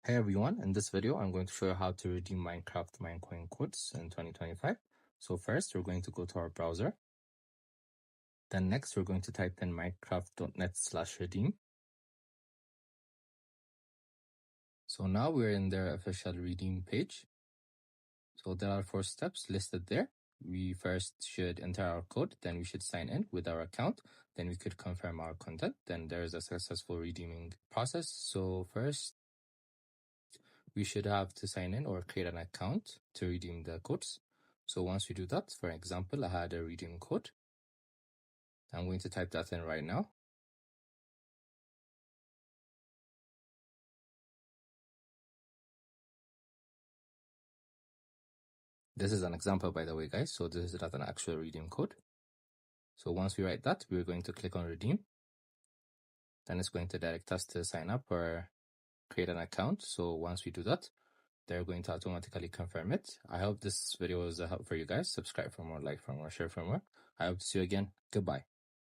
Hey everyone, in this video I'm going to show you how to redeem Minecraft Minecoin codes in 2025. So first we're going to go to our browser. Then next we're going to type in minecraft.net/redeem. So now we're in their official redeem page. So there are 4 steps listed there. We first should enter our code, then we should sign in with our account, then we could confirm our content, then there is a successful redeeming process. So first we should have to sign in or create an account to redeem the codes. So once we do that, for example, I had a redeem code. I'm going to type that in right now. This is an example, by the way, guys. So this is not an actual redeem code. So once we write that, we're going to click on redeem. Then it's going to direct us to sign up or create an account. So once we do that, they're going to automatically confirm it. I hope this video was a help for you guys. Subscribe for more, like for more, share for more. I hope to see you again. Goodbye.